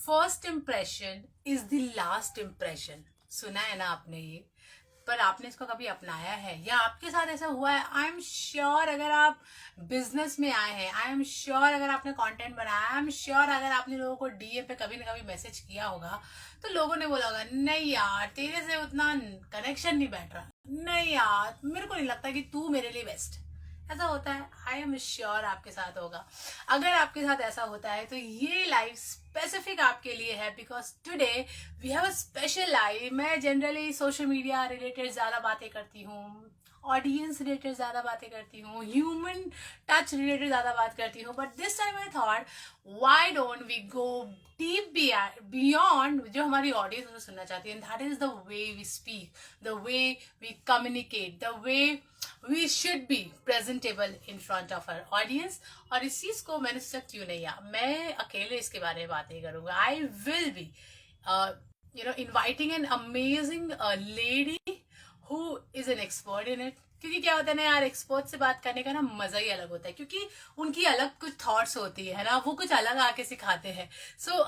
First impression is the last impression. सुना है ना आपने ये? पर आपने इसको कभी अपनाया है या आपके साथ ऐसा हुआ है? आई एम श्योर अगर आप बिजनेस में आए हैं, आई एम श्योर अगर आपने कंटेंट बनाया, आई एम श्योर अगर आपने लोगों को डीएम पे कभी ना कभी मैसेज किया होगा तो लोगों ने बोला होगा नहीं यार तेरे से उतना कनेक्शन नहीं बैठ रहा, नहीं यार मेरे को नहीं लगता कि तू मेरे लिए बेस्ट। ऐसा होता है, आई एम श्योर आपके साथ होगा। अगर आपके साथ ऐसा होता है तो ये लाइव स्पेसिफिक आपके लिए है, because today we have a special live. मैं जनरली सोशल मीडिया रिलेटेड ज्यादा बातें करती हूँ, ऑडियंस रिलेटेड ज्यादा बातें करती हूँ, ह्यूमन टच रिलेटेड ज्यादा बात करती हूँ, but this time I thought why don't we go deep beyond जो हमारी ऑडियंस उसे सुनना चाहती है। That is the way we speak, the way we communicate, the way we should be presentable in front of our audience. और इस चीज को मैंने सोचा क्यों नहीं यार मैं अकेले इसके बारे में बात नहीं करूंगा। I will be inviting an amazing lady who is an expert in it। क्योंकि क्या होता है ना यार, एक्सपर्ट से बात करने का ना मजा ही अलग होता है, क्योंकि उनकी अलग कुछ थॉट्स होती है ना, वो कुछ अलग आके सिखाते हैं। सो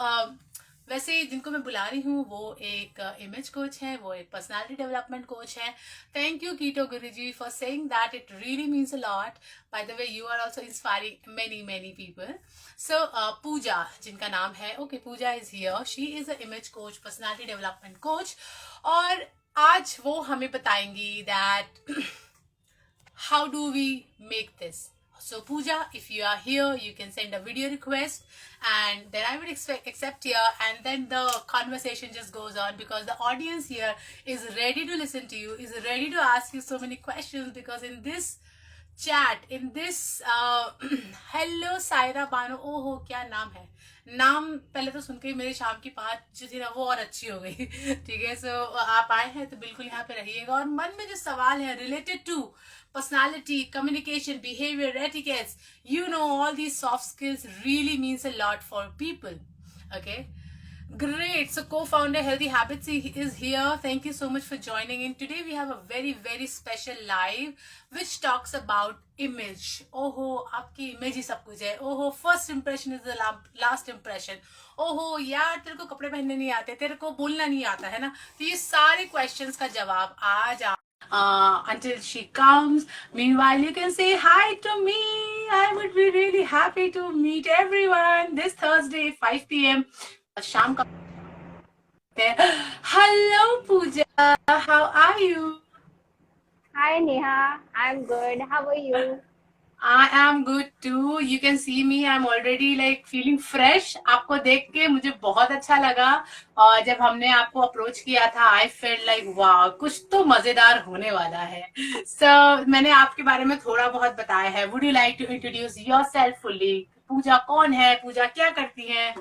वैसे जिनको मैं बुला रही हूँ वो एक इमेज कोच है, वो एक पर्सनालिटी डेवलपमेंट कोच है। Thank you Keto Guruji for saying that, it really means a lot. By the way you are also inspiring many many people. So Pooja जिनका नाम है, okay Pooja is here, she is a image coach, personality development coach. और आज वो हमें बताएंगी that how do we make this. So Pooja, if you are here you can send a video request and then I will accept here, and then the conversation just goes on because the audience here is ready to listen to you, is ready to ask you so many questions, because in this chat, in this hello Saira Bano, ओहो क्या नाम है, नाम पहले तो सुनकर ही मेरी शाम की बात जो थी ना वो और अच्छी हो गई। ठीक है, सो आप आए हैं तो बिल्कुल यहाँ पे रहिएगा, और मन में जो सवाल है related to personality, communication, behavior, etiquettes, you know all these soft skills really means a lot for people. Okay, great. So co-founder Healthy Habits is here. Thank you so much for joining in. Today we have a very special live which talks about image. ओहो आपकी image ही सब कुछ है। ओहो first impression is the last impression. ओहो यार तेरे को कपड़े पहनने नहीं आते, तेरे को बोलना नहीं आता है ना। तो ये सारे क्वेश्चंस का जवाब आज until she comes. Meanwhile, you can say hi to me. I would be really happy to meet everyone this Thursday, 5 p.m. Sham ka. Hello, Pooja. How are you? Hi Neha, I'm good. How are you? I am good too. You can see me. I'm already like feeling fresh. आपको देख के मुझे बहुत अच्छा लगा, और जब हमने आपको अप्रोच किया था I felt like वाह कुछ तो मजेदार होने वाला है। मैंने आपके बारे में थोड़ा बहुत बताया है। Would you like to introduce yourself fully? पूजा कौन है, पूजा क्या करती है?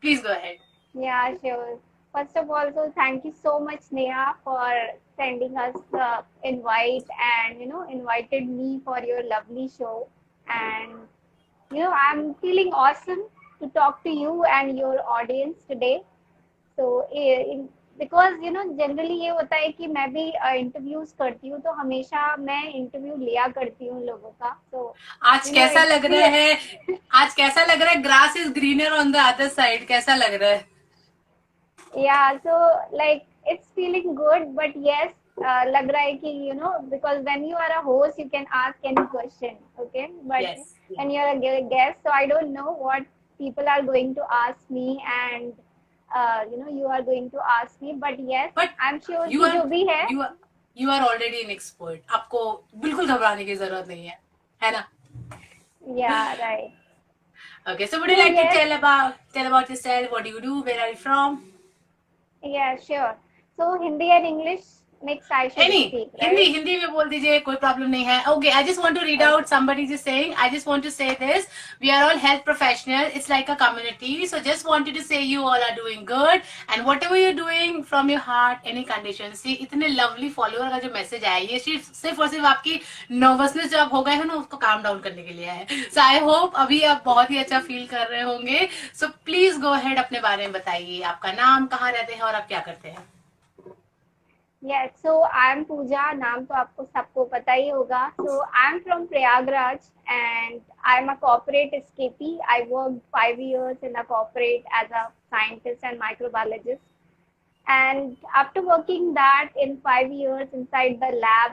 Please go ahead. Yeah, sure. First of all, so thank you so much Neha for sending us the invite and invited me for your lovely show. And I'm feeling awesome to talk to you and your audience today. So because generally ये होता है कि मैं भी interviews करती हूँ, तो हमेशा मैं इंटरव्यू लिया करती हूँ लोगों का। तो आज कैसा लग रहा है? आज कैसा लग रहा है? Grass is greener on the other side, कैसा लग रहा है? Yeah, so like it's feeling good, but yes, lag raha hai ki because when you are a host you can ask any question, okay, but Yes. when you're a guest, so I don't know what people are going to ask me, and you are going to ask me, but yes, But I'm sure you कि are जो भी है you are already an expert. आपको बिल्कुल घबराने की जरूरत नहीं है ना? yeah, right. Okay, so would you So like to yes, tell about yourself? What do you do? Where are you from? yeah, sure. So Hindi and English mix I should Any speak, Hindi right? Hindi में बोल दीजिए, कोई problem नहीं है। Okay, I just want to read out somebody just saying, I just want to say this, we are all health professionals, it's like a community, so just wanted to say you all are doing good and whatever you're doing from your heart, any condition। see इतने lovely follower का जो message आया, ये सिर्फ और सिर्फ आपकी nervousness जो आप हो गए हो ना उसको काम डाउन करने के लिए है। सो आई होप अभी आप बहुत ही अच्छा फील कर रहे होंगे। सो प्लीज गो अहेड, अपने बारे में बताइए, आपका नाम, कहाँ रहते हैं और आप क्या करते हैं? Yes, so I'm Pooja. नाम तो आपको सबको पता ही होगा. So I'm from Prayagraj and I'm a corporate escapee. I worked 5 years in a corporate as a scientist and microbiologist. And after working that in 5 years inside the lab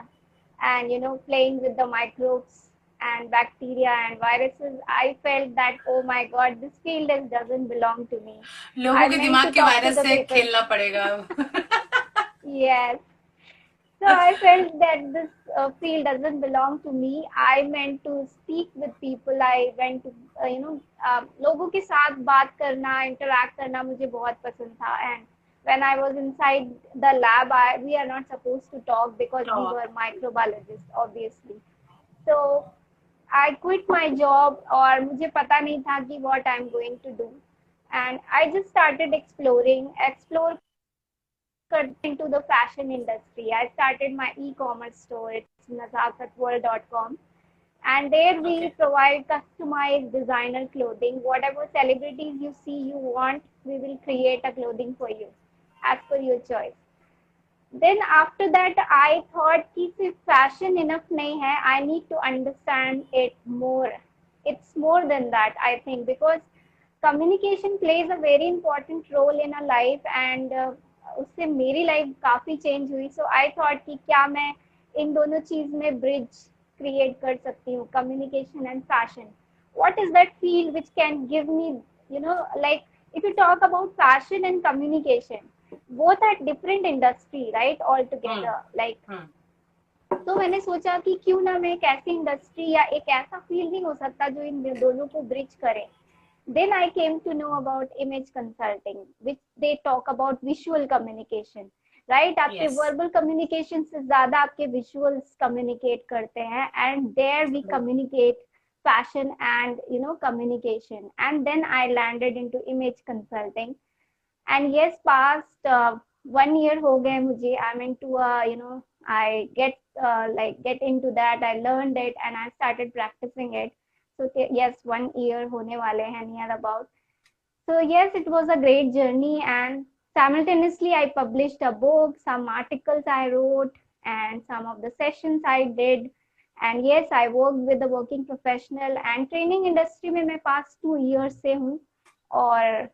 and playing with the microbes and bacteria and viruses, I felt that oh my god, this field doesn't belong to me. लोगों I के meant दिमाग to के talk to virus the से people. खेलना पड़ेगा. Yes. So I felt that this field doesn't belong to me. I meant to speak with people. I went to लोगों के साथ बात करना, interact करना मुझे बहुत पसंद था. And when I was inside the lab, we are not supposed to talk because we Talk. were microbiologists, obviously. So I quit my job और मुझे पता नहीं था कि what I'm going to do. And I just started explore into the fashion industry. I started my e-commerce store. It's nazakatworld.com. And there we Okay. provide customized designer clothing. Whatever celebrities you see you want, we will create a clothing for you as per your choice. Then after that, I thought कि सिर्फ fashion enough नहीं है. I need to understand it more. It's more than that, I think, because communication plays a very important role in a life and उससे मेरी life काफी change हुई. सो I thought कि क्या मैं इन दोनों चीज में ब्रिज क्रिएट कर सकती हूँ, communication and fashion. what is that field which can give me, like if you talk about fashion and communication, both are different industry, right, Hmm. altogether, like. Hmm. तो मैंने सोचा कि क्यों ना मैं एक ऐसी इंडस्ट्री या एक ऐसा फील्ड नहीं हो सकता जो इन दोनों को ब्रिज करे. Then I came to know about image consulting, which they talk about visual communication, right? आपके Yes. verbal communication से ज़्यादा आपके visuals communicate करते हैं, and there we communicate fashion and communication. And then I landed into image consulting. And yes, past 1 year हो गए मुझे. I'm into I get into that. I learned it and I started practicing it. So yes, 1 year होने वाले हैं near about. So yes, it was a great journey, and simultaneously I published a book, some articles I wrote, and some of the sessions I did. And yes, I worked with the working professional and training industry में मैं past 2 years से हूँ. और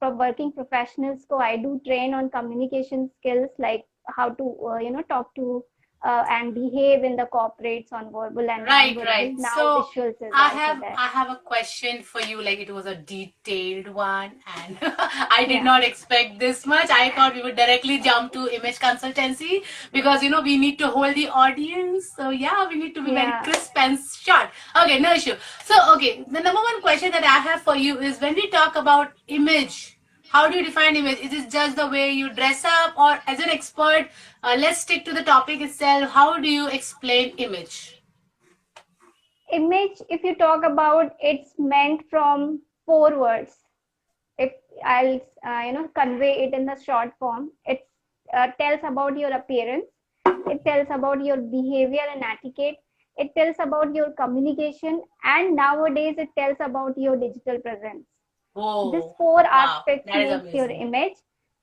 from working professionals को I do train on communication skills, like how to talk to and behave in the corporates on verbal and Right, non-verbal. right. Now So visuals is I also have there. I have a question for you. Like it was a detailed one, and I did Yeah. not expect this much. I thought we would directly jump to image consultancy because we need to hold the audience. So yeah, we need to be very Yeah. crisp and short. Okay, no issue. So okay, the number one question that I have for you is when we talk about image. How do you define image? Is it just the way you dress up, or as an expert, let's stick to the topic itself. How do you explain image? Image, if you talk about, it's meant from 4 words. If I'll convey it in the short form, it tells about your appearance, it tells about your behavior and etiquette, it tells about your communication, and nowadays it tells about your digital presence. These Oh, four wow, aspects that is makes your amazing. image.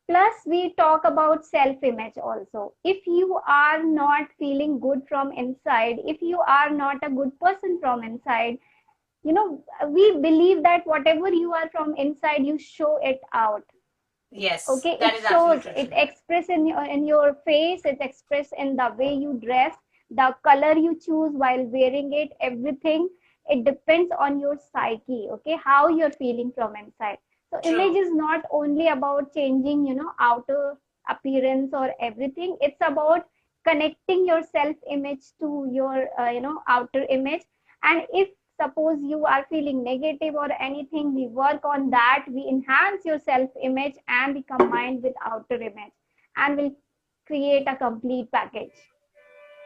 Plus we talk about self image also. If you are not feeling good from inside, if you are not a good person from inside, we believe that whatever you are from inside, you show it out. Yes, Okay, that it is shows, absolutely it true. express in your face, it express in the way you dress, the color you choose while wearing it, everything. It depends on your psyche, okay, how you're feeling from inside. So image True. is not only about changing outer appearance or everything. It's about connecting your self image to your outer image. And if suppose you are feeling negative or anything, we work on that, we enhance your self image and we combine with outer image, and we'll create a complete package.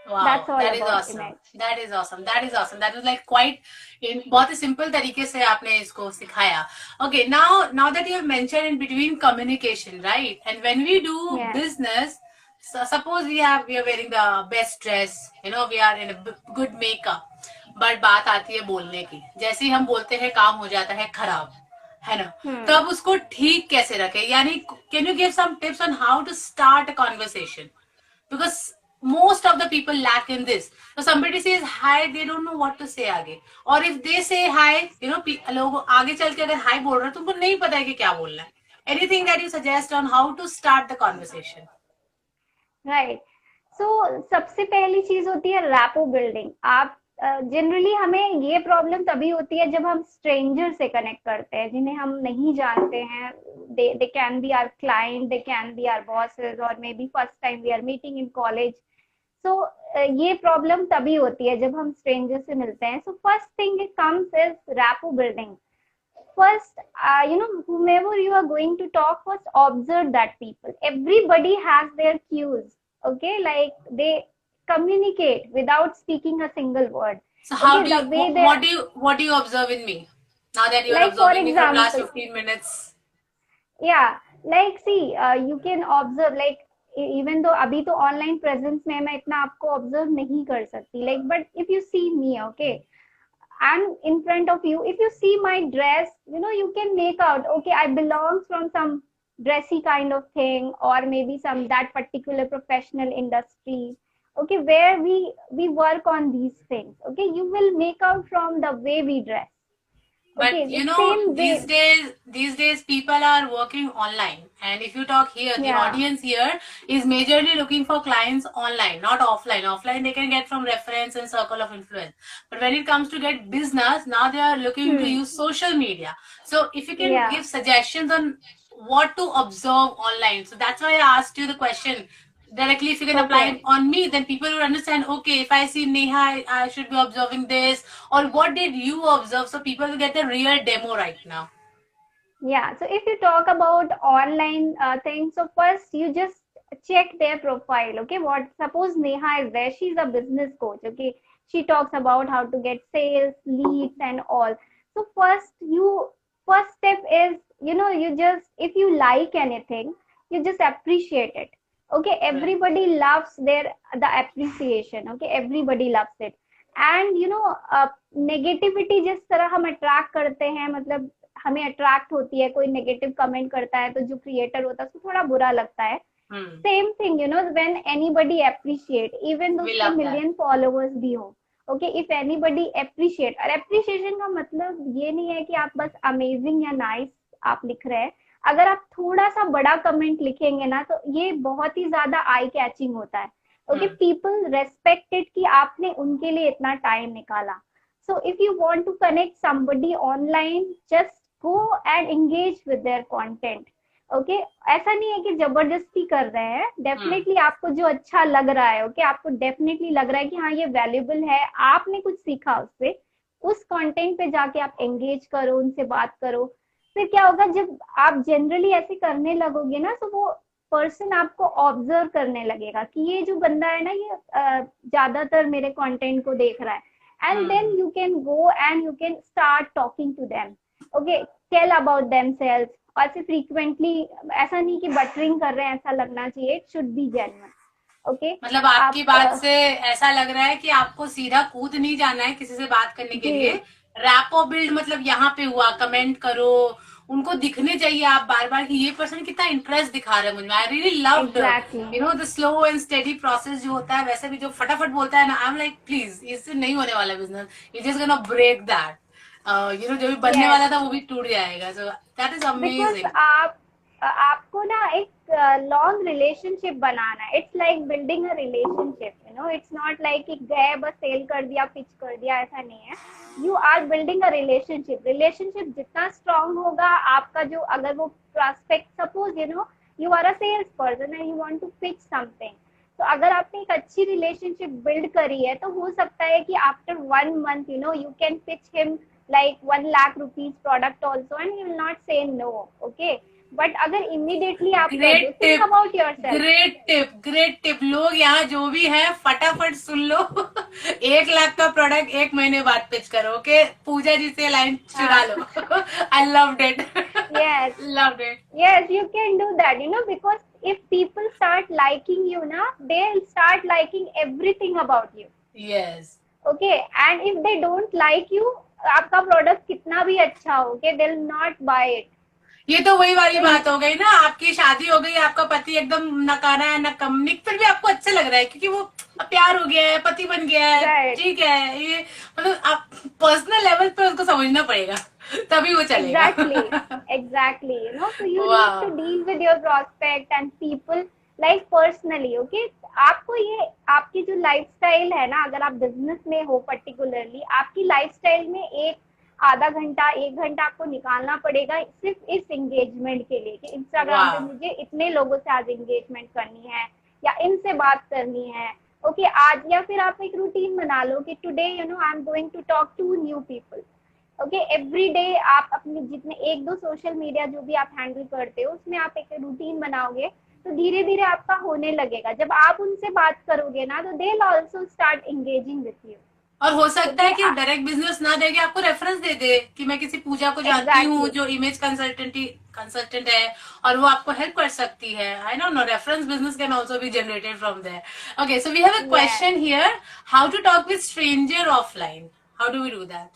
Wow, That's all that is about awesome. image. That is awesome. That is awesome. That was like quite in बहुत ही simple तरीके से आपने इसको सिखाया. Okay, now that you have mentioned in between communication, right? And when we do Yeah. business, so suppose we are wearing the best dress, we are in a good makeup, but बात आती है बोलने की. जैसे ही हम बोलते हैं काम हो जाता है खराब, है ना? तो Hmm. अब उसको ठीक कैसे रखें? यानी can you give some tips on how to start a conversation? because most of the people lack in this. So somebody says hi, they don't know what to say आगे, और if they say hi, you know, लोग आगे चल के अगर hi बोल रहे हैं तो उनको नहीं पता है कि क्या बोलना है. Anything that you suggest on how to start the conversation? Right. So सबसे पहली चीज होती है रैपो बिल्डिंग. आप जनरली हमें ये प्रॉब्लम तभी होती है जब हम स्ट्रेंजर से कनेक्ट करते हैं जिन्हें हम नहीं जानते हैं. They can be our client, they can be our bosses, और may be first time we are meeting in college. So ये प्रॉब्लम तभी होती है जब हम स्ट्रेंजर से मिलते हैं. So first thing it comes is rapport building. First, whomever you are going to talk, first observe that people. Everybody has their cues. Okay, like they communicate without speaking a single word. So how Okay, do the you, way they, what do you observe in me now that you are like for observing me from last example, 15 minutes? yeah, like see, you can observe, like even though अभी तो online presence में मैं इतना आपको observe नहीं कर सकती, like but if you see me, okay, and in front of you, if you see my dress, you can make out, okay, I belongs from some dressy kind of thing, or maybe some that particular professional industry, okay, where we work on these things. Okay, you will make out from the way we dress. But Okay, the you know, same these way. days people are working online, and if you talk here, the Yeah. audience here is majorly looking for clients online, not offline. Offline they can get from reference and circle of influence. But when it comes to get business, now they are looking to use social media. So if you can Yeah. give suggestions on what to observe online, so that's why I asked you the question directly. If you can apply Okay. on me, then people will understand, okay, if I see Neha, I should be observing this, or what did you observe, so people will get a real demo right now. Yeah, so if you talk about online things, so first you just check their profile. Okay, what, suppose Neha is there, she's a business coach. Okay, she talks about how to get sales, leads, and all. So first step is, you just, if you like anything, you just appreciate it. Okay, Right. everybody loves the appreciation. Okay, everybody loves it. And negativity जिस तरह हम attract करते हैं, मतलब हमें attract होती है, कोई नेगेटिव कमेंट करता है तो जो क्रिएटर होता है उसको थोड़ा बुरा लगता है. Same thing, when anybody appreciate, even though We उसके love that. मिलियन फॉलोअर्स भी हो. ओके, इफ एनीबडी अप्रिशिएट, और अप्रिशिएशन का मतलब ये नहीं है कि आप बस अमेजिंग या नाइस आप लिख रहे हैं. अगर आप थोड़ा सा बड़ा कमेंट लिखेंगे ना, तो ये बहुत ही ज्यादा आई कैचिंग होता है. ओके, पीपल रेस्पेक्टेड कि आपने उनके लिए इतना टाइम निकाला. So if you want to connect somebody online, just go and engage with their content. Okay, ऐसा नहीं है कि जबरदस्ती कर रहे हैं. डेफिनेटली आपको जो अच्छा लग रहा है, ओके, आपको डेफिनेटली लग रहा है कि हाँ ये वैल्यूएबल है, आपने कुछ सीखा उससे, उस कंटेंट पे जाके आप एंगेज करो, उनसे बात करो. फिर क्या होगा, जब आप जनरली ऐसे करने लगोगे ना, तो वो पर्सन आपको ऑब्जर्व करने लगेगा कि ये जो बंदा है ना, ये ज्यादातर मेरे कंटेंट को देख रहा है. And then you can go and you can start talking to them. Okay, tell about themselves. और फिर frequently, ऐसा नहीं कि बटरिंग कर रहे हैं, ऐसा लगना चाहिए. It should be genuine. Okay, मतलब आपकी बात से ऐसा लग रहा है कि आपको सीधा कूद नहीं जाना है किसी से बात करने के लिए. रैपो बिल्ड मतलब यहाँ पे हुआ, कमेंट करो, उनको दिखने चाहिए आप बार बार कि ये पर्सन कितना इंटरेस्ट दिखा रहा है मुझ में. I really loved the slow and steady process जो होता है. वैसे भी जो फटाफट बोलता है ना, आई एम लाइक प्लीज, इससे नहीं होने वाला business, it just gonna break that. जो भी बनने वाला था वो भी टूट जाएगा. So that is amazing. आपको ना एक लॉन्ग रिलेशनशिप बनाना है. It's like building a relationship. It's not like कि गए बस सेल कर दिया, पिच कर दिया, ऐसा नहीं है. You are building a relationship जितना स्ट्रांग होगा आपका, जो अगर वो prospect, suppose you are a sales person and you want to pitch something, तो अगर आपने एक अच्छी रिलेशनशिप बिल्ड करी है, तो हो सकता है कि after 1 month you can pitch him like 1 lakh rupees product also, and he will not say no. Okay, but अगर immediately आप कर दो, think about yourself. Great tip. लोग यहाँ जो भी है फटाफट सुन लो. 1 लाख का प्रोडक्ट 1 महीने बाद पिच करो. ओके, पूजा जी से लाइन चुरा लो. I loved it. Yes, loved it. yes, you can do that. Because if people start liking you na, they'll start liking everything about you. Yes. Okay, and if they don't like you, आपका product कितना भी अच्छा हो, okay, they'll not buy it. ये तो वही वाली बात हो गई ना, आपकी शादी हो गई, आपका पति एकदम नकारा है न कमनिक, फिर भी आपको अच्छा लग रहा है क्योंकि वो प्यार हो गया है, पति बन गया है, राइट, ठीक है। ये मतलब आप पर्सनल लेवल पे उसको समझना पड़ेगा, तभी वो चलेगा। exactly, exactly, you know, so you need वाह, to deal with your prospect and people like personally, okay? आपको ये आपकी जो लाइफस्टाइल है ना, अगर आप बिजनेस में हो पर्टिकुलरली, आपकी लाइफस्टाइल में एक आधा घंटा 1 घंटा आपको निकालना पड़ेगा सिर्फ इस एंगेजमेंट के लिए कि इंस्टाग्राम पे वाह, मुझे इतने लोगों से आज एंगेजमेंट करनी है या इनसे बात करनी है। ओके आज, या फिर आप एक रूटीन बना लो कि today you know I am going to talk to new people. Okay every day आप अपने जितने 1-2 सोशल मीडिया जो भी आप हैंडल करते हो उसमें आप एक रूटीन बनाओगे तो धीरे धीरे आपका होने लगेगा। जब आप उनसे बात करोगे ना तो they will also start engaging with you. और हो सकता है ओके कि डायरेक्ट बिजनेस ना देके आपको रेफरेंस दे दे कि मैं किसी पूजा को जानती हूँ एग्जैक्टली, जो इमेज कंसल्टेंट है, और वो आपको हेल्प कर सकती है। I know no reference business can also be generated from there. Okay, so we have a yes. Question here, how to talk with stranger offline, how do we do that?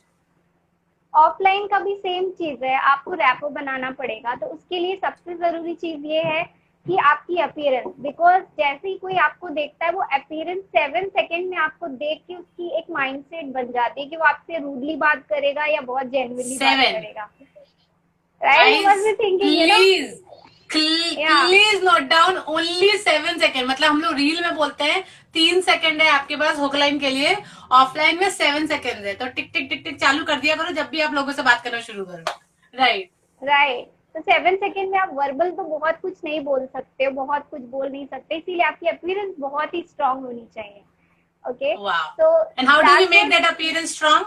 Offline का भी same चीज है, आपको rapport बनाना पड़ेगा। तो उसके लिए सबसे जरूरी चीज ये है कि आपकी अपीयरेंस, बिकॉज जैसे ही कोई आपको देखता है वो अपीयरेंस 7 सेकेंड में आपको देख के उसकी एक माइंडसेट बन जाती है कि वो आपसे रूडली बात करेगा या बहुत जेन्युइनली बात 7, करेगा। Right, you guys must be thinking you know. Please, या please note down only 7 second. मतलब हम लोग रील में बोलते हैं 3 सेकेंड है आपके पास हुक लाइन के लिए, ऑफलाइन में 7 सेकेंड है। तो टिक टिक टिक टिक चालू कर दिया करो जब भी आप लोगों से बात करना शुरू करो। राइट, राइट, तो 7 सेकेंड में आप वर्बल तो बहुत कुछ नहीं बोल सकते हो, बहुत कुछ बोल नहीं सकते, इसीलिए आपकी अपीयरेंस बहुत ही स्ट्रांग होनी चाहिए। ओके वाह। तो and how do we that's make what, that appearance strong?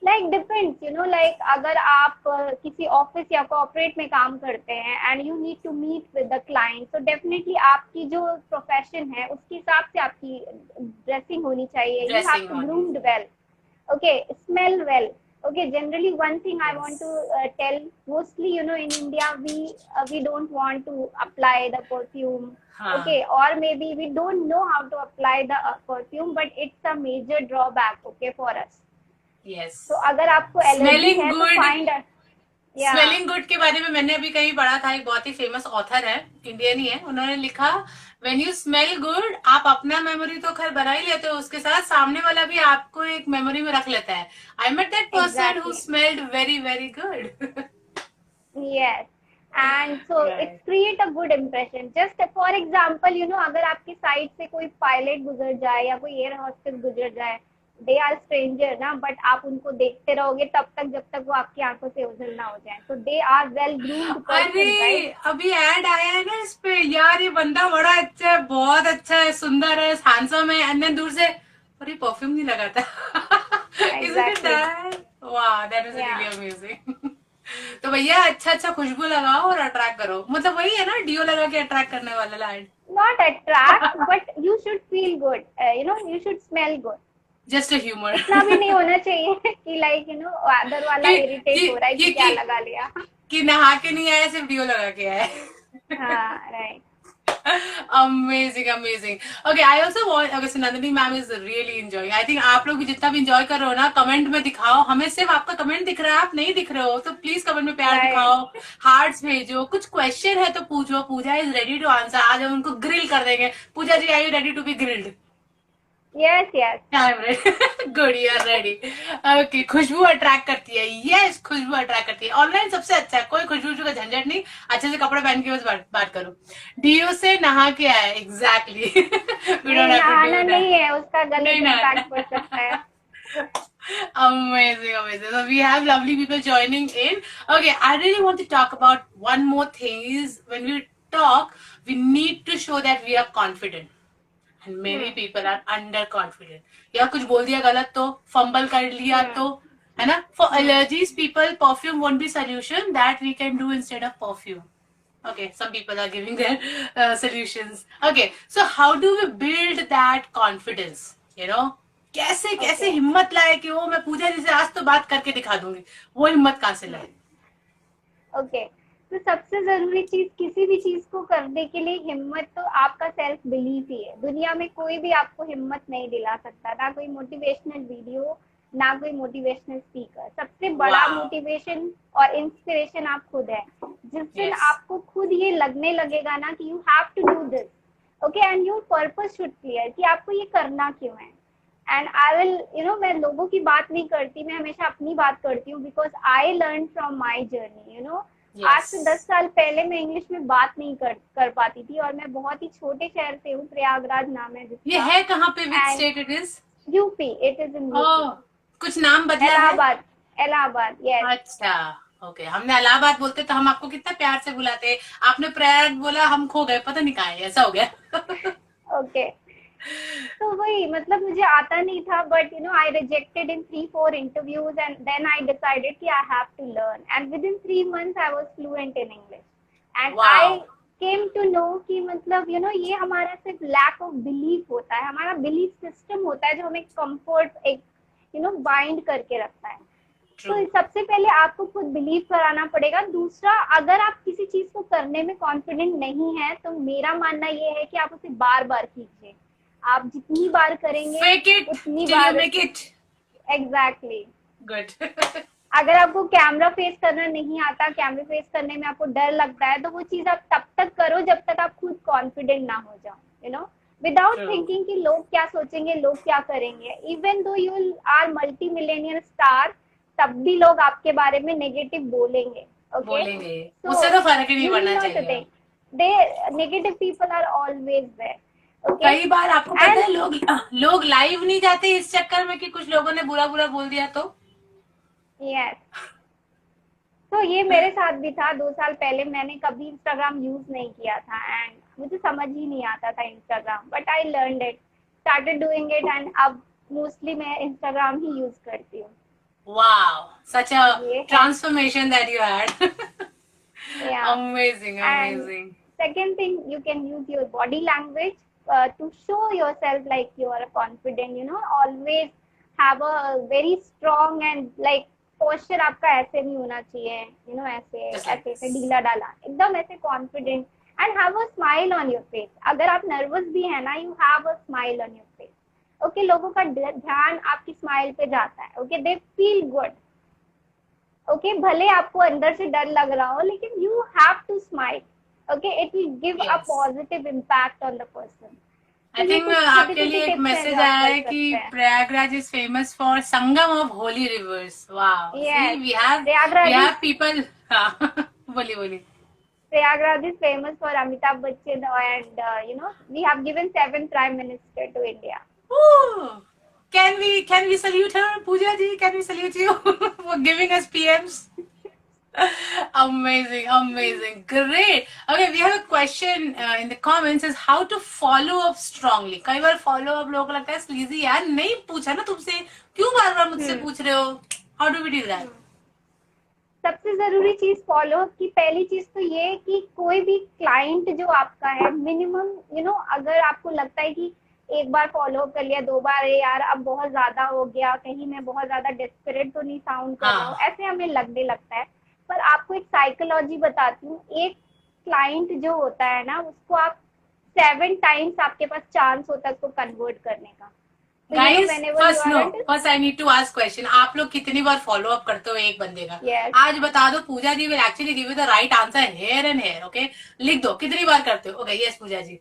Like depends you know, like अगर आप किसी ऑफिस या कॉर्पोरेट में काम करते हैं and you need to meet with the client, तो डेफिनेटली आपकी जो प्रोफेशन है उसके हिसाब से आपकी ड्रेसिंग होनी चाहिए। यू हैव ड्रेसिंग टू होनी groomed well, okay, smell well. Okay, generally one thing I want yes, to tell, mostly you know in India we don't want to apply the perfume. Okay, हाँ, or maybe we don't know how to apply the perfume, but it's a major drawback, okay, for us. Yes. तो अगर आपको allergy smelling है तो good, find, या smelling good के बारे में मैंने अभी कहीं पढ़ा था, एक बहुत ही फेमस ऑथर है, इंडियन ही है, उन्होंने लिखा व्हेन यू स्मेल गुड, आप अपना मेमोरी तो खैर बना ही लेते हो, उसके साथ सामने वाला भी आपको एक मेमोरी में रख लेता है। I met that person who exactly, smelled very very good. yes, and so it's right, create a good impression. Just for example, you know, अगर आपकी साइड से कोई पायलट गुजर जाए या कोई एयर होस्टेस गुजर जाए, दे आर स्ट्रेंजर ना, बट आप उनको देखते रहोगे तब तक जब तक वो आपकी आंखों से ओझल ना हो जाए। तो they are well groomed person, अरे राइट? अभी ऐड आया है ना इस पे, यार ये बंदा बड़ा अच्छा है, बहुत अच्छा है, सुंदर है, हैंडसम है, अन्य दूर से, पर ये परफ्यूम नहीं लगाता। इजंट इट एग्जैक्टली, दैट, वाह दैट इज या रियली अमेजिंग। तो भैया अच्छा अच्छा खुशबू लगाओ और अट्रैक्ट करो, मतलब वही है ना, डियो लगा के अट्रैक्ट करने वाला line. Not attract but you should feel good, you know, you should smell good. Just humour. इतना भी नहीं होना चाहिए कि लाइक यू नो अदर वाला कि इरिटेट हो रहा है कि क्या लगा लिया। कि नहा के नहीं आया, सिर्फ डियो लगा के आया। हाँ, right, amazing amazing. Okay, I also want, okay, so Nandini ma'am is really enjoying. I think आप लोग भी जितना भी इंजॉय कर रहे हो ना, कमेंट में दिखाओ, हमें सिर्फ आपका कमेंट दिख रहा है, आप नहीं दिख रहे हो, तो प्लीज कमेंट में प्यार राइट, दिखाओ, हार्ट्स भेजो, कुछ क्वेश्चन है तो पूछो, Pooja is ready to answer, आज हम उनको ग्रिल कर देंगे। Pooja ji, are you ready to be grilled? Yes, yes, I'm ready. Good, you are ready. Okay, खुशबू अट्रैक्ट करती है, यस खुशबू अट्रैक्ट करती है, ऑनलाइन सबसे अच्छा है, कोई खुशबू का झंझट नहीं, अच्छे से कपड़े पहन के बस बात करो, डीओ से नहा के आए, एग्जैक्टली। वी नहीं डोंट हैव टू नहाना डू नहीं है, उसका गलत नहीं ना। इम्पैक्ट पड़ सकता है। Amazing, amazing. So we have lovely people joining in. Okay, I really want to talk about one more thing is when we talk, we need to show that we are confident. And many people are under confident. या कुछ बोल दिया गलत तो, fumble कर लिया तो, है ना? For allergies, people, perfume won't be solution that we can do instead of perfume. Okay, some people are giving their solutions. Okay, so how do we build that confidence? You know, कैसे कैसे okay, हिम्मत लाए कि वो मैं पूजा जी से आज तो बात करके दिखा दूंगी, वो हिम्मत कहाँ से लाए? ओके, तो सबसे जरूरी चीज किसी भी चीज को करने के लिए हिम्मत, तो आपका सेल्फ बिलीफ ही है। दुनिया में कोई भी आपको हिम्मत नहीं दिला सकता, ना कोई मोटिवेशनल वीडियो, ना कोई मोटिवेशनल स्पीकर। सबसे बड़ा Wow. मोटिवेशन और इंस्पिरेशन आप खुद है। जिस दिन Yes. आपको खुद ये लगने लगेगा ना कि you have to do this, okay, and your purpose should clear कि आपको ये करना क्यों है। एंड आई विल मैं लोगों की बात नहीं करती, मैं हमेशा अपनी बात करती हूँ, because I learn from my journey. आज से 10 Yes. साल पहले मैं इंग्लिश में बात नहीं कर पाती थी, और मैं बहुत ही छोटे शहर से हूँ, प्रयागराज नाम है ये जिसका। है कहाँ पे? Which and state it is? UP, it is in UP. Oh, कुछ नाम बदला है? इलाहाबाद, इलाहाबाद, यस। अच्छा, ओके। हमने इलाहाबाद बोलते तो हम आपको कितना प्यार से बुलाते। आपने प्रयाग बोला, हम खो गए, पता नहीं कहाँ है, ऐसा हो गया। ओके, तो वही मतलब मुझे आता नहीं था, but I rejected in 3-4 interviews, and then I decided कि I have to learn, and within 3 months I was fluent in English. And I wow. Came to know कि मतलब ये हमारा सिर्फ लैक ऑफ बिलीफ होता है, हमारा belief system होता है जो हमें कंफर्ट एक बाइंड करके रखता है। ट्रू। तो सबसे पहले आपको खुद बिलीव कराना पड़ेगा। दूसरा, अगर आप किसी चीज को करने में कॉन्फिडेंट नहीं है, तो मेरा मानना ये है कि आप उसे बार बार कीजिए। आप जितनी बार करेंगे फेक इट उतनी till you bar. Make it. Exactly. Good. अगर आपको कैमरा फेस करना नहीं आता, कैमरा फेस करने में आपको डर लगता है, तो वो चीज आप तब तक करो जब तक आप खुद कॉन्फिडेंट ना हो जाओ, विदाउट ट्रू। थिंकिंग कि लोग क्या सोचेंगे, लोग क्या करेंगे। Even though you are multi millionaire star, तब भी लोग आपके बारे में नेगेटिव बोलेंगे। ओके, बोलेंगे, सो उससे तो फर्क ही नहीं यू नीड पड़ना नॉट टू चाहिए। Think, they negative people are always there. Okay, कई बार आपको पता एंड है लोग लाइव नहीं जाते इस चक्कर में कि कुछ लोगों ने बुरा बुरा बोल दिया तो। यस, तो ये मेरे साथ भी था। 2 साल पहले मैंने कभी इंस्टाग्राम यूज नहीं किया था, एंड मुझे समझ ही नहीं आता था Instagram, but I learned it, started doing it, and अब मोस्टली मैं इंस्टाग्राम ही यूज करती हूँ। वाओ, सच अ ये है, ट्रांसफॉर्मेशन दैट यू हैड। या। Amazing, And amazing. second thing, you can use your body language to show yourself like you are confident. Always have a very strong and like posture आपका ऐसे नहीं होना चाहिए, ऐसे just like ऐसे ऐसे this. ढीला डाला, एकदम ऐसे confident, and have a smile on your face. अगर आप nervous भी है ना, you have a smile on your face. Okay, लोगों का ध्यान आपकी स्माइल पे जाता है। Okay, they feel good. Okay, भले आपको अंदर से डर लग रहा हो, लेकिन you have to smile. Okay, it will give a yes, positive impact on the person. तो आई ये थिंक कुछ छोटे आपके छोटे लिए एक टिप्स हैं मैसेज जो आप आया कर है कि सकते हैं। Prayagraj is famous for Sangam of holy rivers. Wow, see yes, we Prayagraj have is people. बोलिए बोलिए। Prayagraj is famous for Amitabh Bachchan, and we have given 7 prime minister to India. Ooh. Can we salute her, Pooja ji? Can we salute you for giving us PMs? Amazing, amazing, great. Okay, we have a question in the comments is how to follow up strongly. कई बार follow up लोगों को लगता है sleazy यार, नहीं पूछा ना तुमसे, क्यों बार बार मुझसे पूछ रहे हो? How do we do that? सबसे जरूरी चीज फॉलो की पहली चीज तो ये कि कोई भी क्लाइंट जो आपका है, मिनिमम अगर आपको लगता है कि एक बार फॉलो कर लिया, 2 बार, यार अब बहुत ज्यादा हो गया, कहीं मैं बहुत ज्यादा डेस्परेट तो नहीं साउंड कर रहा हूँ, हाँ, ऐसे हमें लगने लगता है। पर आपको एक साइकोलॉजी बताती हूँ। एक क्लाइंट जो होता है ना, उसको आप 7 टाइम्स आपके पास चांस होता है उसको कन्वर्ट करने का। तो guys, whenever you first are no, at first I need to ask question. आप लोग कितनी बार फॉलो अप करते हो एक बंदे का? yes, आज बता दो, Pooja ji will actually give you the right answer hair and hair. Okay, लिख दो कितनी बार करते हो। Okay, yes Pooja ji,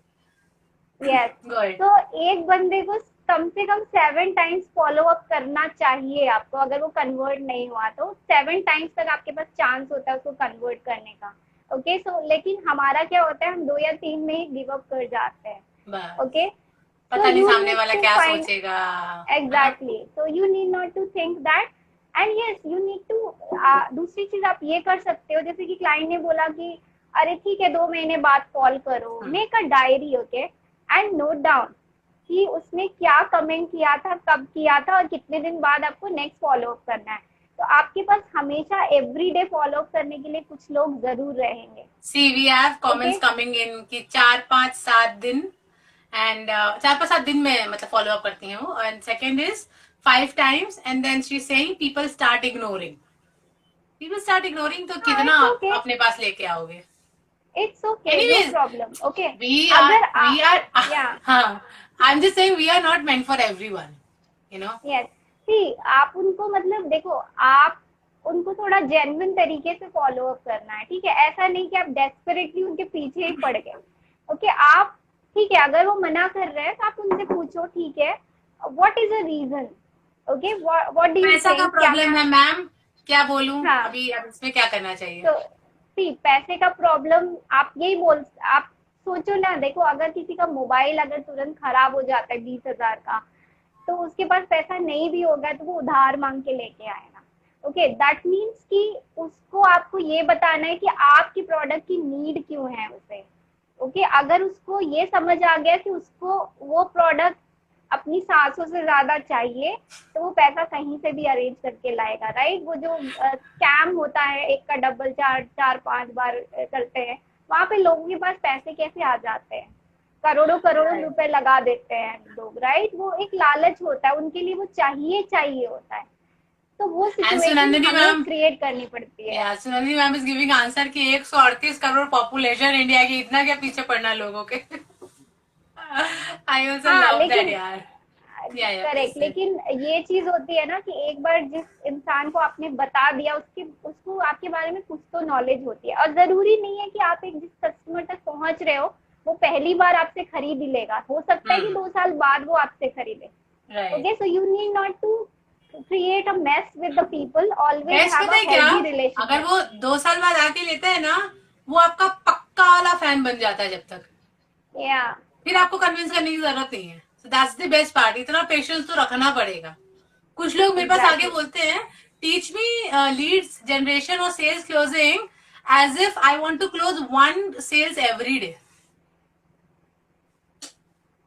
yes, go ahead. तो एक बंदे को कम से कम 7 टाइम्स फॉलो अप करना चाहिए आपको। अगर वो कन्वर्ट नहीं हुआ तो 7 टाइम्स तक आपके पास चांस होता है उसको कन्वर्ट करने का। ओके, सो लेकिन हमारा क्या होता है, हम 2 या 3 में ही गिव अप कर जाते हैं। बस, ओके, so पता नहीं you सामने need वाला to क्या find सोचेगा, है ना? exactly, so you need not to think that, and yes you need to दूसरी चीज आप ये कर सकते हो, जैसे कि क्लाइंट ने बोला कि अरे ठीक है 2 महीने बाद कॉल करो, make a diary, okay, and note down कि उसने क्या कमेंट किया था, कब किया था, और कितने दिन बाद आपको नेक्स्ट फॉलो अप करना है। तो आपके पास हमेशा एवरीडे फॉलो अप करने के लिए कुछ लोग जरूर रहेंगे। See we have okay, comments coming in कि 4-5-7 दिन एंड 4-5-7 दिन में मतलब फॉलो अप करती हूँ। And second is 5 times and then she saying people start ignoring. People start ignoring तो हाँ, कितना इट्स आप ओके, अपने पास लेके आओगे? It's okay, know anyways, problem. Okay, we अगर are we are या हाँ, I'm just saying we are not meant for everyone, you know. Yes, see आप उनको मतलब देखो, आप उनको थोड़ा जेन्युइन तरीके से फॉलो अप करना है, ठीक है? ऐसा नहीं कि आप डेस्परेटली उनके पीछे ही पड़ गए। ओके, आप ठीक है, अगर वो मना कर रहे हैं तो आप उनसे पूछो, ठीक है, what is a reason? Okay, what do you पैसा का थिंक, क्या प्रॉब्लम क्या? है मैम, क्या बोलूं हाँ, अभी, अब इसमें क्या करना चाहिए? तो सी पैसे का प्रॉब्लम आप यही बोल, आप सोचो ना, देखो अगर किसी का मोबाइल अगर तुरंत खराब हो जाता है 20,000 का, तो उसके पास पैसा नहीं भी होगा तो वो उधार मांग के लेके आएगा। ओके, दैट मीन्स कि उसको आपको ये बताना है कि आपकी प्रोडक्ट की नीड क्यों है उसे। ओके, अगर उसको ये समझ आ गया कि उसको वो प्रोडक्ट अपनी सांसों से ज्यादा चाहिए, तो वो पैसा कहीं से भी अरेंज करके लाएगा, राइट? वो जो स्कैम होता है, एक का डबल चार चार पांच बार करते हैं, वहां पे लोगों के पास पैसे कैसे आ जाते हैं? करोड़ों करोड़ों राइट। रुपए लगा देते हैं लोग, राइट? वो एक लालच होता है उनके लिए, वो चाहिए चाहिए होता है। तो वो एंड सिचुएशन सुनंदनी हमें मैम, क्रिएट करनी पड़ती है। या Sunandini ma'am is giving answer कि 138 करोड़ पॉपुलेशन इंडिया की, इतना क्या पीछे पड़ना लोगों के। आई ऑल्सो हाँ लव दैट लेकिन यार। या प्लीज करेक्ट, से। लेकिन ये चीज होती है ना कि एक बार जिस इंसान को आपने बता दिया, उसके उसको आपके बारे में कुछ तो नॉलेज होती है, और जरूरी नहीं है कि आप एक जिस कस्टमर तक पहुंच रहे हो वो पहली बार आपसे खरीद ही लेगा, हो सकता है कि 2 साल बाद वो आपसे खरीदे। Right. Okay, so you need not to create a mess with the people, always best have पता a है क्या, healthy अगर relationship. वो 2 साल बाद आके लेता है ना, वो आपका पक्का वाला फैन बन जाता है जब तक, Yeah, फिर आपको कन्विंस करने की जरूरत नहीं है। So that's the best part, इतना पेशेंस तो रखना पड़ेगा। कुछ लोग मेरे पास आगे exactly. बोलते हैं, टीच मी लीड्स जनरेशन और sales closing as if I want to close one sales every day.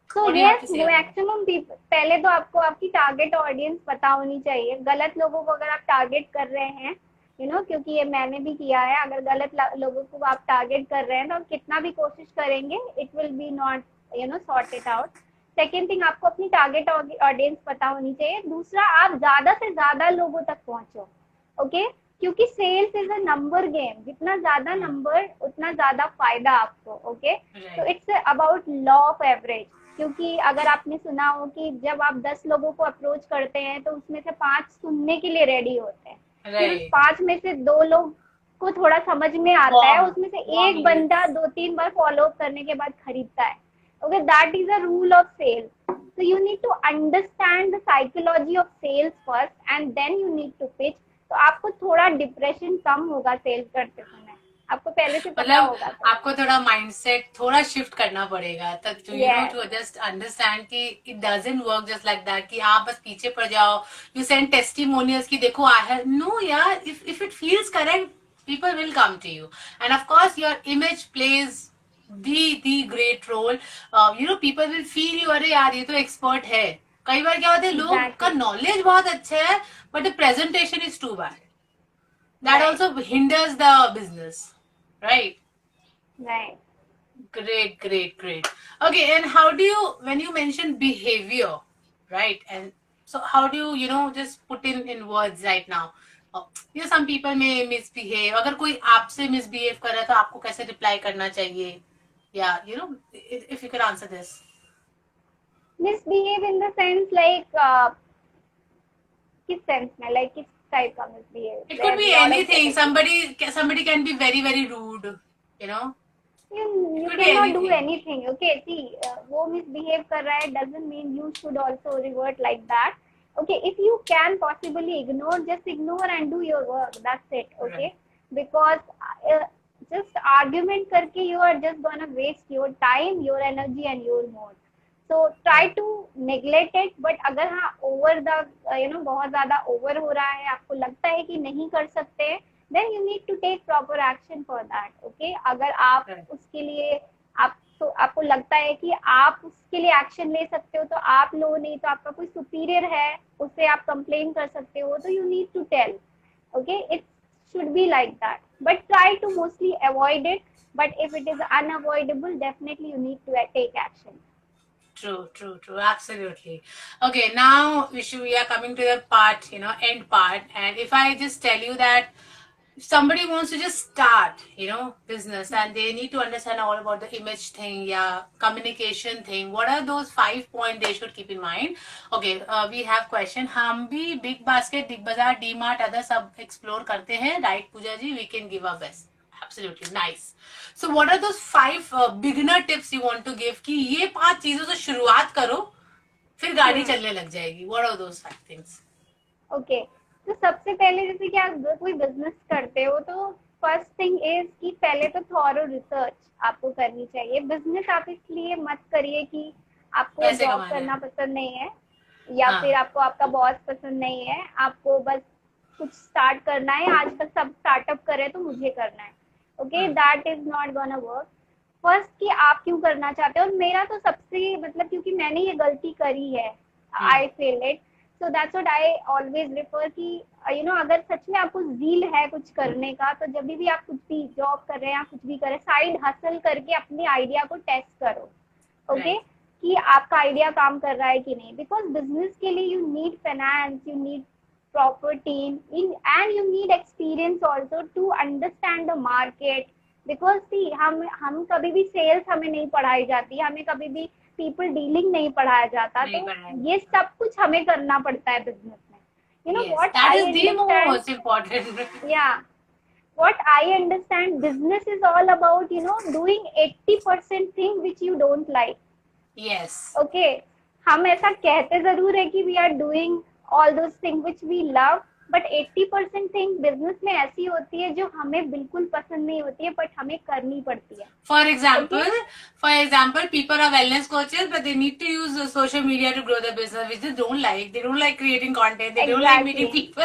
तो what do you have yes, to say on that? Maximum people, पहले तो आपको आपकी टारगेट ऑडियंस पता होनी चाहिए। गलत लोगों को अगर आप टारगेट कर रहे हैं, क्योंकि ये मैंने भी किया है, अगर गलत लोगों को आप टारगेट कर रहे हैं तो आप कितना भी कोशिश करेंगे, it will be not sort it out. Second thing, आपको अपनी टारगेट ऑडियंस पता होनी चाहिए। दूसरा, आप ज्यादा से ज्यादा लोगों तक पहुंचो। ओके, क्योंकि sales is a number game, जितना ज्यादा नंबर उतना ज्यादा फायदा आपको। ओके, तो right. It's about law of average. क्योंकि अगर आपने सुना हो कि जब आप 10 लोगों को अप्रोच करते हैं तो उसमें से 5 सुनने के लिए रेडी होते हैं, फिर उस राइट। 5 में से 2 लोग को थोड़ा समझ में आता है, वार्म, उसमें से वार्म एक बंदा लीड्स। 2-3 बार फॉलो अप करने के बाद खरीदता है। Okay, that is a rule of sales. So you need to understand the psychology of sales first and then you need to pitch. तो आपको थोड़ा डिप्रेशन कम होगा सेल्स करते समय, आपको पहले से पता मतलब होगा तो। आपको थोड़ा माइंडसेट थोड़ा शिफ्ट करना पड़ेगा तब to yes, to just understand कि it doesn't work just like that कि आप बस पीछे पड़ जाओ। यू सेंड टेस्टिमोनियल्स कि देखो आई हैव नो यार, if it feels correct people will come to you, and of course your image plays the great role. People will feel you, अरे यार ये तो एक्सपर्ट है। कई बार क्या होता है, लोग का एग्जैक्टली, नॉलेज बहुत अच्छा है but the presentation is too bad, that right, also hinders the business, right? Right. Great, great, great. Okay, and how do you, when you mention behavior, right? And so how do you, just put in words right now? Some people may misbehave. अगर कोई आपसे misbehave कर रहा है तो आपको कैसे reply करना चाहिए? Yeah, if you could answer this. Misbehave in the sense like, किस सेंस में, लाइक किस टाइप का misbehave? It could there be lot of anything. Category. Somebody can be very, very rude. You know, it You could be cannot do anything. anything. Okay, see, वो misbehave कर रहा है doesn't mean you should also revert like that. Okay, if you can possibly ignore, just ignore and do your work, that's it. Okay, Right. because uh, just argument करके you are just gonna waste your time, your energy and your mood. So try Right. to neglect it, but अगर हाँ over the बहुत ज्यादा over हो रहा है, आपको लगता है कि नहीं कर सकते, then you need to take proper action for that. Okay, अगर आप Right. उसके लिए आप तो आपको लगता है कि आप उसके लिए एक्शन ले सकते हो तो आप लो, नहीं तो आपका कोई सुपीरियर है उससे आप कंप्लेन कर सकते हो, तो you need to tell. Okay, it should be like that, but try to mostly avoid it. But if it is unavoidable, definitely you need to take action. True, true, true. Absolutely. Okay, now we are coming to the part, end part. And if I just tell you that somebody wants to just start, business, and they need to understand all about the image thing, yeah, communication thing, what are those 5 points they should keep in mind? Okay, we have question. हम भी BigBasket, Big Bazaar, D Mart, other सब explore करते हैं, right Pooja ji? We can give a best. Absolutely nice. So what are those 5 beginner tips you want to give कि ये 5 चीजों से शुरुआत करो, फिर गाड़ी चलने लग जाएगी? What are those 5 things? Okay, तो सबसे पहले जैसे कि आप कोई बिजनेस करते हो तो फर्स्ट थिंग इज कि पहले तो थॉरो रिसर्च आपको करनी चाहिए. बिजनेस आप इसलिए मत करिए कि आपको पैसे जॉब कमाने करना हैं. पसंद नहीं है या हाँ. फिर आपको आपका बॉस पसंद नहीं है, आपको बस कुछ स्टार्ट करना है. आजकल सब स्टार्टअप कर रहे हैं तो मुझे करना है. Okay, that is not gonna work. First कि आप क्यों करना चाहते हो. और मेरा तो सबसे मतलब क्योंकि मैंने ये गलती करी है, I feel it. So that's what I always refer कि अगर सच में आपको ज़ील है कुछ करने का तो जब भी आप कुछ भी जॉब कर रहे हैं या कुछ भी कर रहे हैं, साइड हसल करके अपने आइडिया को टेस्ट करो. ओके, कि आपका आइडिया काम कर रहा है कि नहीं. बिकॉज बिजनेस के लिए you need finance, you need proper team in, and you need experience also to understand the market. Because see हम कभी भी सेल्स हमें नहीं पढ़ाई जाती, हमें कभी भी पीपल डीलिंग नहीं पढ़ाया जाता. तो ये सब कुछ हमें करना पड़ता है बिजनेस में. Yes, what that I is the understand. most important. या what I understand, business is all about doing 80% thing which you don't like. Yes. Okay, हम ऐसा कहते जरूर है कि we are doing all those thing which we love, but 80% thing business में ऐसी होती है जो हमें बिल्कुल पसंद नहीं होती है बट हमें करनी पड़ती है. For example, people are wellness coaches, but they need to use social media to grow their business, which they don't like. They don't like creating content. They don't like meeting people.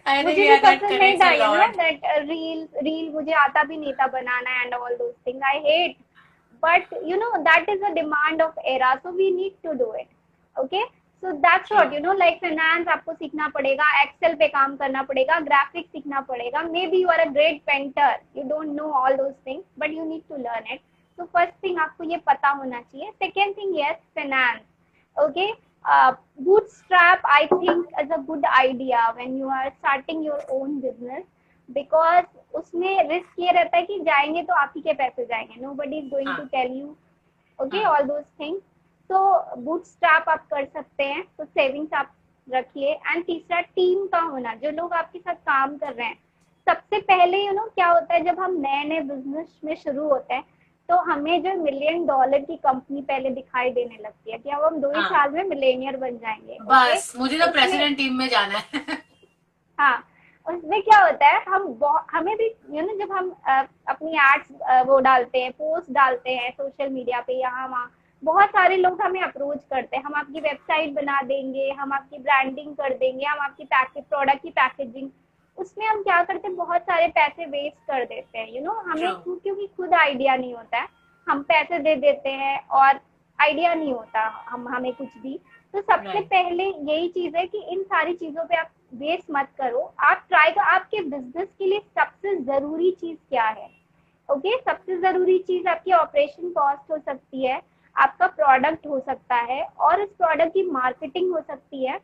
I think मुझे भी yeah, that पसंद नहीं connects था a lot. That reel reel मुझे आता भी नहीं था बनाना and all those thing. I hate, but that is a demand of era, so we need to do it. Okay, so that's what like finance आपको सीखना पड़ेगा, एक्सेल पे काम करना पड़ेगा, ग्राफिक्स सीखना पड़ेगा. Maybe you are a great painter, you don't know all those things but you need to learn it. तो फर्स्ट थिंग आपको ये पता होना चाहिए. Second thing, yes, finance. Okay, bootstrap I think is a good idea when you are starting your own business, because उसमें risk ये रहता है कि जाएंगे तो आप ही के पैसे जाएंगे. Nobody is going to tell you okay all those things. तो बूटस्ट्रैप आप कर सकते हैं, तो सेविंग्स आप रखिए. एंड तीसरा, टीम का होना, जो लोग आपके साथ काम कर रहे हैं. सबसे पहले क्या होता है, जब हम नए नए बिजनेस में शुरू होते हैं तो हमें जो $1 मिलियन की कंपनी पहले दिखाई देने लगती है कि अब हम 2 ही साल में मिलेनियर बन जाएंगे. बस मुझे तो प्रेसिडेंट टीम में जाना है. हाँ, उसमें क्या होता है, हमें भी जब हम अपनी एड्स वो डालते हैं, पोस्ट डालते हैं सोशल मीडिया पे, यहाँ वहाँ बहुत सारे लोग हमें अप्रोच करते हैं. हम आपकी वेबसाइट बना देंगे, हम आपकी ब्रांडिंग कर देंगे, हम आपकी प्रोडक्ट की पैकेजिंग. उसमें हम क्या करते हैं, बहुत सारे पैसे वेस्ट कर देते हैं. हमें क्योंकि खुद आइडिया नहीं होता है, हम पैसे दे देते हैं और आइडिया नहीं होता हमें कुछ भी. तो सबसे पहले यही चीज है कि इन सारी चीजों पे आप वेस्ट मत करो. आप ट्राई करो. आपके बिजनेस के लिए सबसे जरूरी चीज क्या है? ओके, सबसे जरूरी चीज आपकी ऑपरेशन कॉस्ट हो सकती है, आपका प्रोडक्ट हो सकता है, और इस प्रोडक्ट की मार्केटिंग हो सकती है.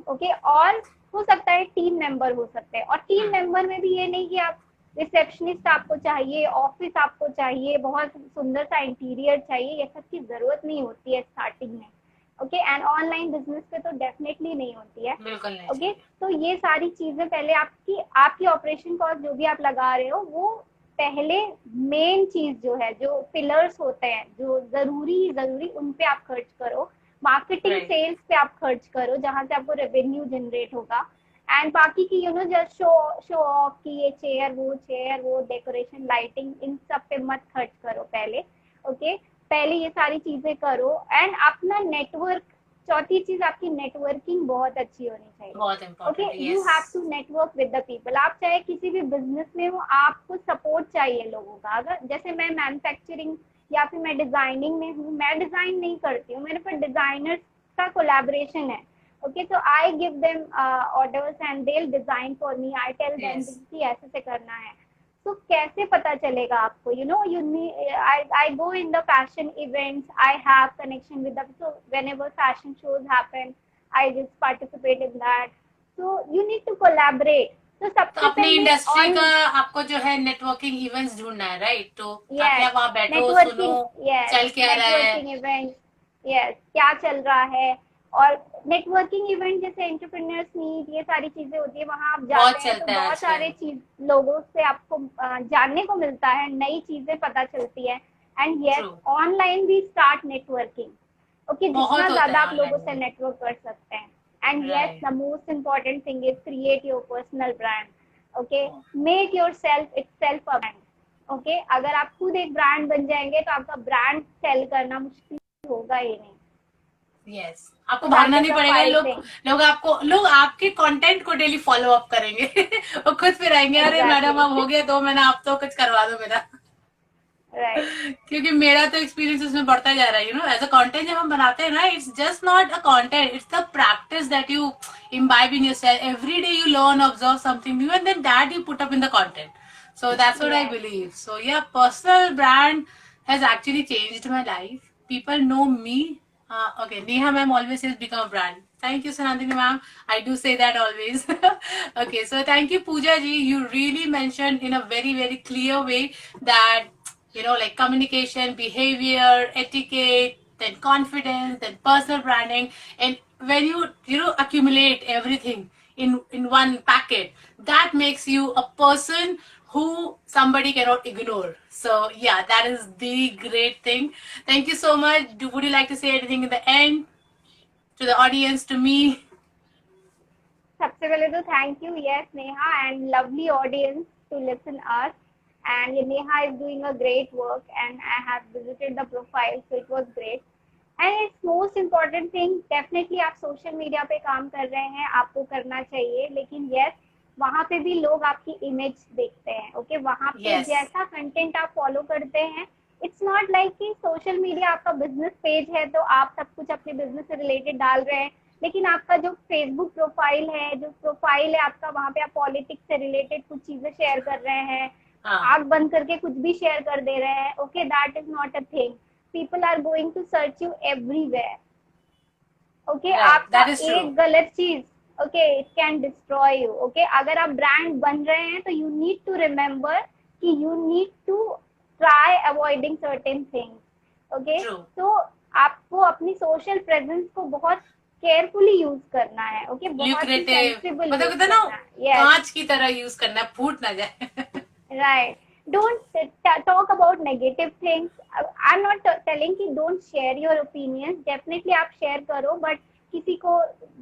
ओके, और हो सकता है टीम मेंबर हो सकते हैं. और टीम मेंबर में भी ये नहीं कि आप रिसेप्शनिस्ट आपको चाहिए, ऑफिस आपको चाहिए, बहुत सुंदर सा इंटीरियर चाहिए, ये सब की जरूरत नहीं होती है स्टार्टिंग में. ओके, एंड ऑनलाइन बिजनेस पे तो डेफिनेटली नहीं होती है. ओके, तो ये सारी चीजें पहले आपकी ऑपरेशन कॉस्ट जो भी आप लगा रहे हो, वो पहले मेन चीज जो है, जो पिलर्स होते हैं, जो जरूरी उन पे आप खर्च करो. मार्केटिंग सेल्स पे आप खर्च करो, जहां से आपको रेवेन्यू जनरेट होगा. एंड बाकी की जस्ट शो ऑफ की ये चेयर वो डेकोरेशन, लाइटिंग, इन सब पे मत खर्च करो पहले. ओके, पहले ये सारी चीजें करो. एंड अपना नेटवर्क, चौथी चीज आपकी नेटवर्किंग बहुत अच्छी होनी चाहिए. Okay, you have to network with the people. आप चाहे किसी भी बिजनेस में हो, आपको सपोर्ट चाहिए लोगों का. अगर जैसे मैं मैन्युफैक्चरिंग या फिर मैं डिजाइनिंग में हूँ, मैं डिजाइन नहीं करती हूँ, मेरे पास डिजाइनर्स का कोलैबोरेशन है. ओके, तो I give them orders and they will design for me. I tell them कि ऐसे से करना है. तो कैसे पता चलेगा आपको? you need, I go in the fashion events, I have connection with them, so whenever fashion shows happen, I just participate in that. So you need to collaborate. तो तो सबसे अपनी पहले इंडस्ट्री ऑन का आपको जो है नेटवर्किंग इवेंट्स ढूंढना है, राइट? तो ताकि यस आप वहां बैठो, सुनो नेटवर्किंग, यस चल क्या रहा है। नेटवर्किंग इवेंट, यस क्या चल रहा है। और नेटवर्किंग इवेंट जैसे एंटरप्रेन्योर्स मीट, ये सारी चीजें होती है, वहां आप जाते बहुत हैं तो चलता है बहुत सारे आजकल। चीज लोगों से आपको जानने को मिलता है, नई चीजें पता चलती है। And yes true. ऑनलाइन भी स्टार्ट नेटवर्किंग, ओके जितना बहुत होता ज्यादा है आप लोगों ऑनलाइन से में। नेटवर्क कर सकते हैं। And yes right. The most important thing is create your personal brand, okay make your self it self a brand, okay अगर आप खुद एक ब्रांड बन जाएंगे तो आपका ब्रांड सेल करना मुश्किल होगा ही नहीं। यस, आपको सो दैट भागना इज नहीं द पड़ेगा। फाइव लोग थिंग। लोग आपके कंटेंट को डेली फॉलो अप करेंगे। और खुद फिर आएंगे, अरे मैडम अब एग्जैक्टली हो गया 2 महीना, आप तो कुछ करवा दो मेरा। राइट क्योंकि मेरा तो एक्सपीरियंस उसमें बढ़ता जा रहा है। एज अ कंटेंट जब हम बनाते हैं ना, it's just not a content, it's the practice that you imbibe in yourself. Every day you learn, observe something new, and then that you put up in the content. So that's what I yes believe. So yeah, personal brand has actually changed my life. People know me. Okay, Neha ma'am always says become a brand. Thank you, Sanandini ma'am. I do say that always. Okay, so thank you, Pooja ji. You really mentioned in a very, very clear way that like communication, behavior, etiquette, then confidence, then personal branding. And when you accumulate everything in one packet, that makes you a person who somebody cannot ignore. So yeah, that is the great thing. Thank you so much. Would you like to say anything in the end to the audience, to me? सबसे पहले तो thank you yes Neha and lovely audience to listen us and Neha is doing a great work and I have visited the profile so it was great. And it's most important thing definitely आप social media पे काम कर रहे हैं, आपको करना चाहिए, लेकिन यस वहाँ पे भी लोग आपकी इमेज देखते हैं, ओके वहाँ पे Yes. जैसा कंटेंट आप फॉलो करते हैं, इट्स नॉट लाइक कि सोशल मीडिया आपका बिजनेस पेज है तो आप सब कुछ अपने बिजनेस से रिलेटेड डाल रहे हैं, लेकिन आपका जो फेसबुक प्रोफाइल है, जो प्रोफाइल है आपका, वहाँ पे आप पॉलिटिक्स से रिलेटेड कुछ चीजें शेयर कर रहे हैं, हाँ. आग बंद करके कुछ भी शेयर कर दे रहे हैं, okay that is not a thing. People are going to search you everywhere, okay Right. आपका That is एक true. गलत चीज, okay it can destroy you, okay अगर आप ब्रांड बन रहे हैं तो यू नीड टू रिमेम्बर कि you need to try avoiding certain things, okay True. तो आपको अपनी सोशल प्रेजेंस को बहुत केयरफुली यूज करना है, ओके बहुत ही ल्यूक्रेटिव, सेंसिबल मतलब यूज कहते हैं ना, करना है, यस कांच की तरह यूज करना है, फूट ना जाए। right don't talk about negative things. I'm not telling कि don't share your opinions, definitely आप share करो, but किसी को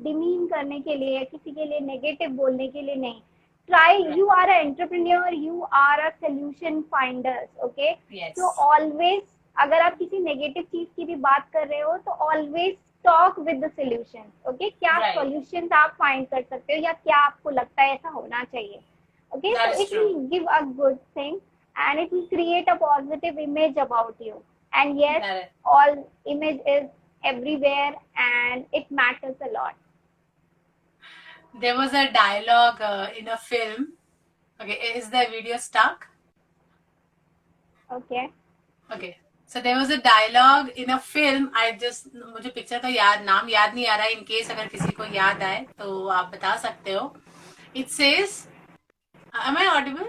demean करने के लिए, किसी के लिए negative बोलने के लिए नहीं। try, Right. you are an entrepreneur, you are a solution finders, okay so Yes. always अगर आप किसी नेगेटिव चीज की भी बात कर रहे हो तो always talk with the solution, okay क्या Right. सॉल्यूशंस आप फाइंड कर सकते हो या क्या आपको लगता है ऐसा होना चाहिए, okay so That is it true. will give a good thing and it will create a positive image about you. And yes That all image is everywhere and it matters a lot. there was a dialogue in a film. Okay, is the video stuck? Okay Okay. So there was a dialogue in a film. I just मुझे picture का नाम याद नहीं आ रहा है. In case अगर किसी को याद आए तो आप बता सकते हो. It says, am I audible?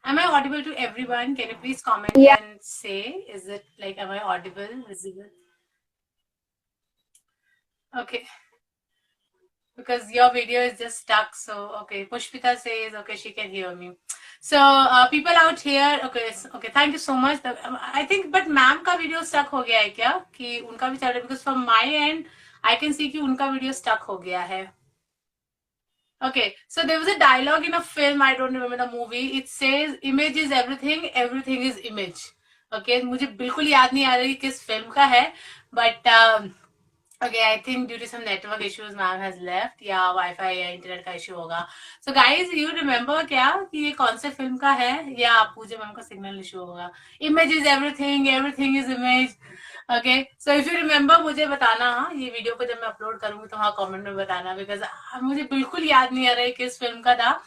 Am I audible to everyone? Can you please comment yeah and say, is it like, am I audible, visible? Okay, because your video is just stuck. So, okay, Pushpita says, okay, she can hear me. So, people out here, okay, thank you so much. I think, but ma'am का video stuck हो गया है क्या? कि उनका भी चल रहा है? Because from my end, I can see कि उनका video stuck हो गया है. Okay, so there was a dialogue in a film, I don't remember the movie. It says, image is everything, everything is image. Okay, मुझे बिल्कुल याद नहीं आ रही किस फिल्म का है, but okay, I think due to some network issues, ma'am has left. या Wi-Fi या इंटरनेट का इशू होगा. So guys, you remember क्या कि ये कौन से फिल्म का है, या पूजे मैम का सिग्नल इशू होगा? Image is everything, everything is image. Okay, so if you remember, मुझे बताना. हाँ, ये वीडियो को जब मैं अपलोड करूंगी तो वहाँ कमेंट में बताना, because मुझे बिल्कुल याद नहीं आ रहा है किस फिल्म का था.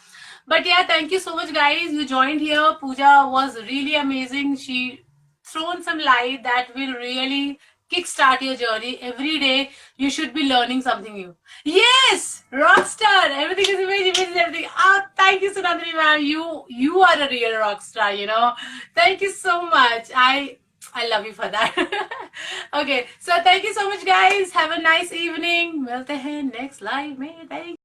But yeah, thank you so much, guys. You joined here. Pooja was really amazing. She thrown some light that will really kickstart your journey. Every day you should be learning something new. Yes, rockstar. Everything is amazing, everything. Oh, thank you, Sunandri ma'am. You are a real rockstar. Thank you so much. I love you for that. Okay, so thank you so much, guys. Have a nice evening. मिलते हैं next live में. Thank